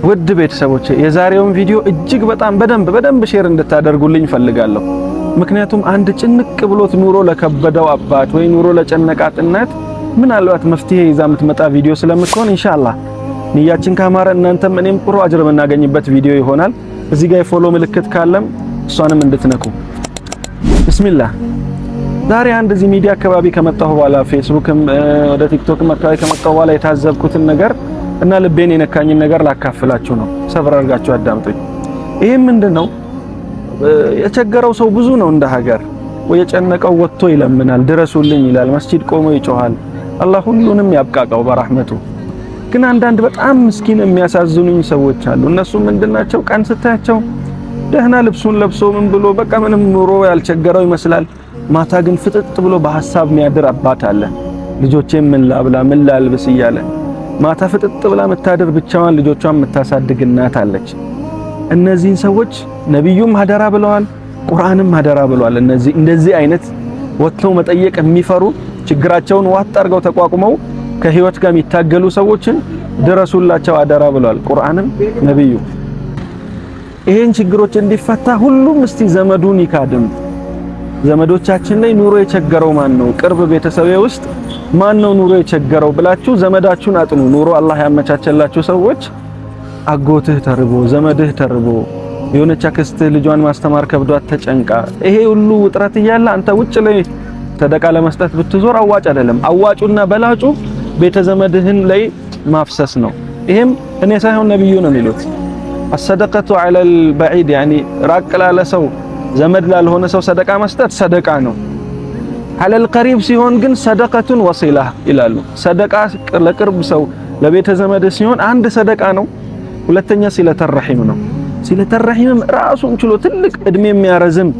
ውድ ቤተሰቦቼ የዛሬውን ቪዲዮ እጅግ በጣም በደንብ ሼር እንድታደርጉልኝ ፈልጋለሁ። ምክንያቱም አንድ ጭንቅ ብሎት ኑሮ ለከበደው አባት ወይ ኑሮ ለጨነቃት እናት ምናልባት መፍትሄ ይዛ የምትመጣ ቪዲዮ ስለምትሆን ኢንሻአላህ ንያችን ካማረ እናንተም እኔም ጥሩ አጅር የምናገኝበት ቪዲዮ ይሆናል። እዚህ ጋር የፎሎ ምልክት ካለም እሷንም እንድትነኩ። ቢስሚላህ ዛሬ አንድ እዚህ ሚዲያ አካባቢ ከመጣሁ በኋላ ፌስቡክም ወደ ቲክቶክም አካባቢ ከመጣሁ በኋላ የታዘብኩትን ነገር እና ልቤን የነካኝን ነገር ላካፍላችሁ ነው። ሰብር አድርጋችሁ አዳምጡኝ። ይሄ ምንድነው? የቸገረው ሰው ብዙ ነው እንደ ሀገር። ወይ የጨነቀው ወጥቶ ይለምናል፣ ድረሱልኝ ይላል፣ መስጂድ ቆሞ ይጮሃል። አላህ ሁሉንም ያብቃቃው በረህመቱ። ግን አንዳንድ በጣም ምስኪን የሚያሳዝኑኝ ሰዎች አሉ። እነሱ ምንድናቸው? ቀን ስታያቸው ደህና ልብሱን ለብሶ ምን ብሎ በቃ ምንም ኑሮ ያልቸገረው ይመስላል። ማታ ግን ፍጥጥ ብሎ በሐሳብ የሚያድር አባት አለ። ልጆቼን ምን ላብላ ምን ላልብስ እያለ ማታ ፍጥጥ ብላ መታደር ብቻዋን ልጆቿን የምታሳድግ እናት አለች። እነዚህን ሰዎች ነብዩም ሀደራ ብለዋል፣ ቁርአንም ሀደራ ብለዋል። እንደዚህ አይነት ወጥተው መጠየቅ የሚፈሩ ችግራቸውን ዋጥ አድርገው ተቋቁመው ከህይወት ጋር የሚታገሉ ሰዎችን ድረሱላቸው አደራ ብለዋል ቁርአንም ነብዩ። ይሄን ችግሮች እንዲፈታ ሁሉም እስቲ ዘመዱን ይካድም። ዘመዶቻችን ላይ ኑሮ የቸገረው ማን ነው? ቅርብ ቤተሰቤ ውስጥ ማን ነው ኑሮ የቸገረው ብላችሁ ዘመዳችሁን አጥኑ። ኑሮ አላህ ያመቻቸላችሁ ሰዎች አጎትህ ተርቦ ዘመድህ ተርቦ የሆነች አክስትህ ልጇን ማስተማር ከብዷት ተጨንቃ ይሄ ሁሉ ውጥረት እያለ አንተ ውጭ ላይ ሰደቃ ለመስጠት ብትዞር አዋጭ አይደለም። አዋጩና በላጩ ቤተ ዘመድህን ላይ ማፍሰስ ነው። ይሄም እኔ ሳይሆን ነብዩ ነው የሚሉት። الصدقه على البعيد يعني ራቅ ላለ ሰው ዘመድ ላልሆነ ሰው ሰደቃ መስጠት ሰደቃ ነው። على القريب ሲሆን ግን ሰደቀቱን ወሲላ ይላሉ። ሰደቃ ለቅርብ ሰው ለቤተ ዘመድ ሲሆን አንድ ሰደቃ ነው። ሁለተኛ ሲለተረሂም ነው። ሲለተረሂም ራሱን ችሎ ትልቅ እድሜ የሚያረዝም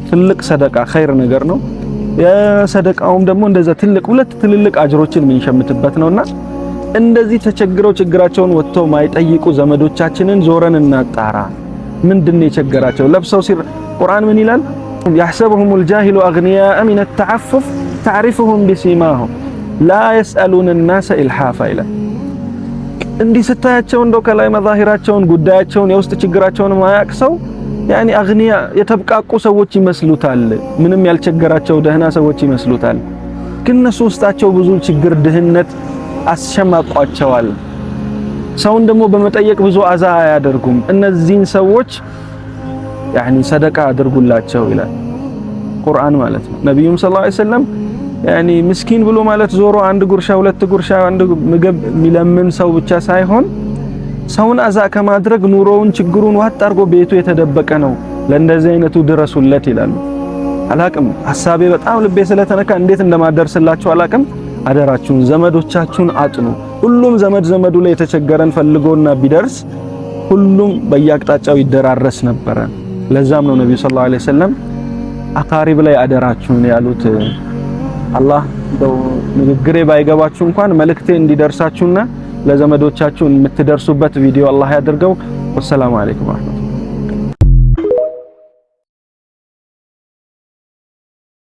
ትልቅ ሰደቃ ኸይር ነገር ነው። የሰደቃውም ደግሞ እንደዛ ሁለት ትልልቅ አጅሮችን የምንሸምትበት ነውና እንደዚህ ተቸግረው ችግራቸውን ወጥተው ማይጠይቁ ዘመዶቻችንን ዞረን እናጣራ። ምንድነው የቸገራቸው? ለብሰው ሲር ቁርአን ምን ይላል? يحسبهم الجاهل أغنياء من التعفف تعرفهم بسيماهم لا يسألون الناس إلحافا إلى እንዲህ ስታያቸው እንደው ከላይ መዛሂራቸውን ጉዳያቸውን የውስጥ ችግራቸውን ማያቅሰው ያኒ አግኒያ የተብቃቁ ሰዎች ይመስሉታል። ምንም ያልቸገራቸው ደህና ሰዎች ይመስሉታል። ግን እነሱ ውስጣቸው ብዙ ችግር ድህነት አስሸማቋቸዋል። ሰውን ደግሞ በመጠየቅ ብዙ አዛ አያደርጉም። እነዚህን ሰዎች ያኒ ሰደቃ አድርጉላቸው ይላል ቁርአን ማለት ነው። ነብዩም ሰለላሁ ዐለይሂ ወሰለም ያኒ ምስኪን ብሎ ማለት ዞሮ አንድ ጉርሻ ሁለት ጉርሻ አንድ ምግብ የሚለምን ሰው ብቻ ሳይሆን ሰውን አዛ ከማድረግ ኑሮውን ችግሩን ዋጥ አድርጎ ቤቱ የተደበቀ ነው። ለእንደዚህ አይነቱ ድረሱለት ይላሉ። አላቅም ሐሳቤ በጣም ልቤ ስለተነካ እንዴት እንደማደርስላችሁ አላቅም። አደራችሁን ዘመዶቻችሁን አጥኑ። ሁሉም ዘመዱ ላይ የተቸገረን ፈልጎና ቢደርስ ሁሉም በየአቅጣጫው ይደራረስ ነበረ። ለዛም ነው ነብዩ ሰለላሁ ዐለይሂ ወሰለም አቃሪብ ላይ አደራችሁን ያሉት። አላህ ንግግሬ ባይገባችሁ እንኳን መልእክቴ እንዲደርሳችሁና ለዘመዶቻችሁ የምትደርሱበት ቪዲዮ አላህ ያድርገው። ወሰላሙ አለይኩም ወራህመቱላህ